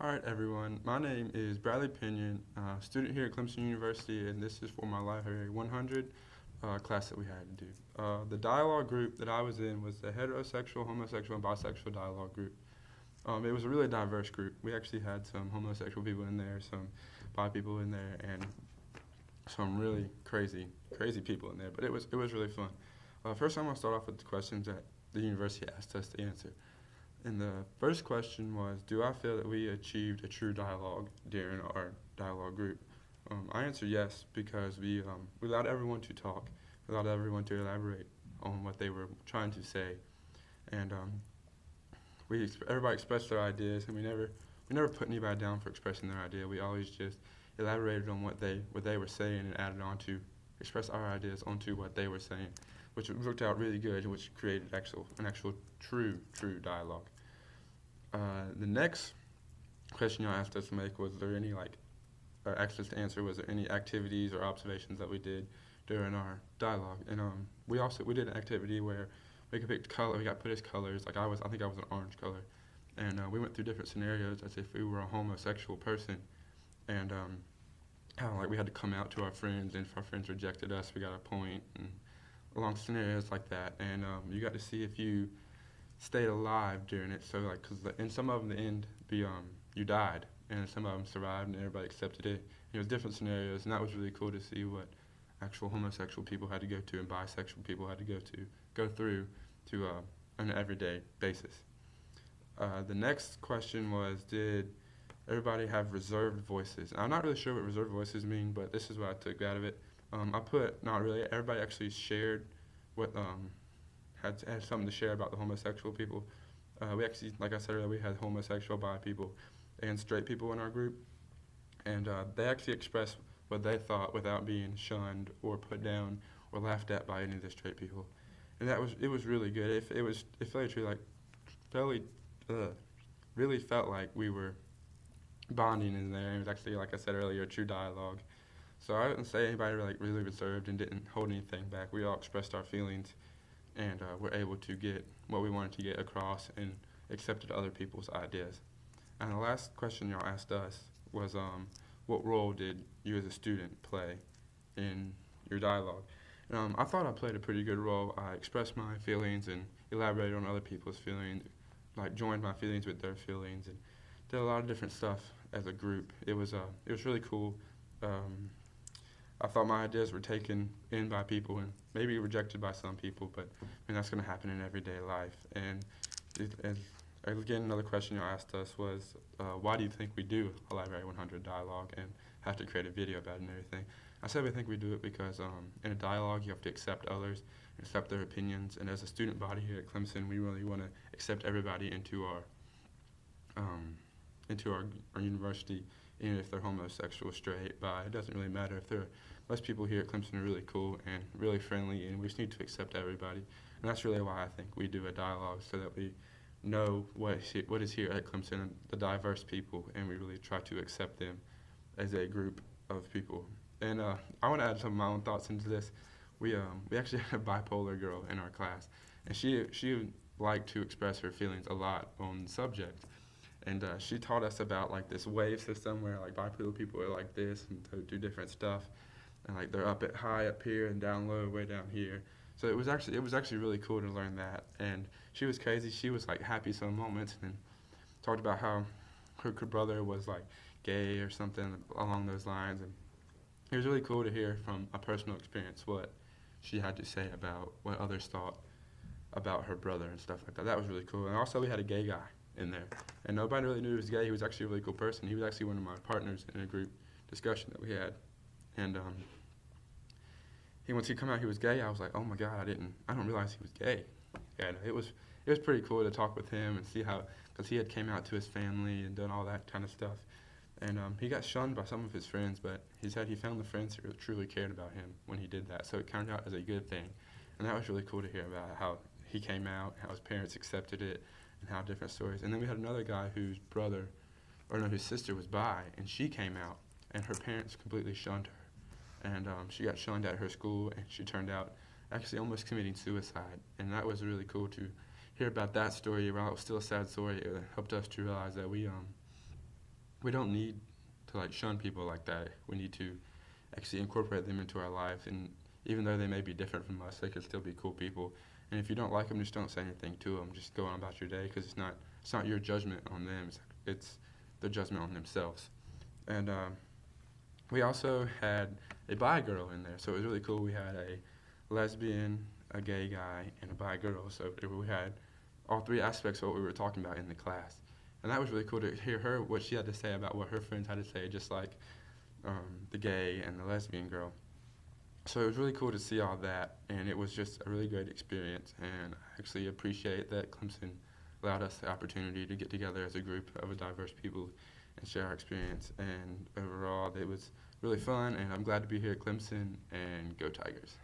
All right, everyone. My name is Bradley Pinion, student here at Clemson University, and this is for my Library 100 class that we had to do. The dialogue group that I was in was the heterosexual, homosexual, and bisexual dialogue group. It was a really diverse group. We actually had some homosexual people in there, some bi people in there, and some really crazy people in there. But it was really fun. First, I'm gonna start off with the questions that the university asked us to answer. And the first question was, do I feel that we achieved a true dialogue during our dialogue group? I answer yes, because we allowed everyone to talk, we allowed everyone to elaborate on what they were trying to say, and everybody expressed their ideas, and we never put anybody down for expressing their idea. We always just elaborated on what they were saying and added on to express our ideas onto what they were saying, which worked out really good, which created an actual true dialogue. The next question y'all asked us to make was there any asked us to answer, was there any activities or observations that we did during our dialogue? And we did an activity where we could pick color. We got put as colors. I think I was an orange color, and we went through different scenarios as if we were a homosexual person, and how we had to come out to our friends, and if our friends rejected us, we got a point, and along scenarios like that. And you got to see if you stayed alive during it. So because in some of them, the end, you died, and some of them survived, and everybody accepted it. It was different scenarios, and that was really cool to see what actual homosexual people had to go to and bisexual people had to go through to on an everyday basis. The next question was, did everybody have reserved voices? I'm not really sure what reserved voices mean, but this is what I took out of it. I put not really. Everybody actually shared what had something to share about the homosexual people. We actually, like I said earlier, we had homosexual, bi people, and straight people in our group, and they actually expressed what they thought without being shunned or put down or laughed at by any of the straight people, and it was really good. It felt true, really felt like we were bonding in there. It was actually, like I said earlier, a true dialogue. So I wouldn't say anybody really reserved and didn't hold anything back. We all expressed our feelings, and were able to get what we wanted to get across and accepted other people's ideas. And the last question y'all asked us was, what role did you as a student play in your dialogue? And, I thought I played a pretty good role. I expressed my feelings and elaborated on other people's feelings, joined my feelings with their feelings, and did a lot of different stuff as a group. It was really cool. I thought my ideas were taken in by people and maybe rejected by some people, but that's going to happen in everyday life. And again, another question you asked us was, why do you think we do a Library 100 dialogue and have to create a video about it and everything? I said we think we do it because in a dialogue you have to accept others, accept their opinions, and as a student body here at Clemson, we really want to accept everybody into our university, even if they're homosexual, straight, bi. It doesn't really matter if they're. Most people here at Clemson are really cool and really friendly, and we just need to accept everybody. And that's really why I think we do a dialogue, so that we know what is here at Clemson, and the diverse people, and we really try to accept them as a group of people. And I want to add some of my own thoughts into this. We actually had a bipolar girl in our class, and she liked to express her feelings a lot on the subject. And she taught us about this wave system where bipolar people are like this and do different stuff, and they're high up here and down low, way down here. So it was actually really cool to learn that. And she was crazy. She was happy some moments, and talked about how her brother was gay or something along those lines. And it was really cool to hear from a personal experience what she had to say about what others thought about her brother and stuff like that. That was really cool. And also we had a gay guy in there, and nobody really knew he was gay. He was actually a really cool person. He was actually one of my partners in a group discussion that we had. And once he come out, he was gay. I was like, oh my God, I don't realize he was gay. And it was pretty cool to talk with him and see how, because he had came out to his family and done all that kind of stuff. And he got shunned by some of his friends, but he said he found the friends who truly cared about him when he did that. So it turned out as a good thing. And that was really cool to hear about how he came out, how his parents accepted it, and how different stories. And then we had another guy whose his sister was bi, and she came out, and her parents completely shunned her. And she got shunned at her school, and she turned out actually almost committing suicide. And that was really cool to hear about that story. While it was still a sad story, it helped us to realize that we don't need to like shun people like that. We need to actually incorporate them into our lives, and even though they may be different from us, they could still be cool people. And if you don't like them, just don't say anything to them. Just go on about your day, because it's not your judgment on them. It's their judgment on themselves. And we also had a bi girl in there, so it was really cool. We had a lesbian, a gay guy, and a bi girl. So we had all three aspects of what we were talking about in the class. And that was really cool to hear her, what she had to say about what her friends had to say, just like the gay and the lesbian girl. So it was really cool to see all that, and it was just a really great experience. And I actually appreciate that Clemson allowed us the opportunity to get together as a group of a diverse people and share our experience. And overall, it was really fun, and I'm glad to be here at Clemson, and go Tigers.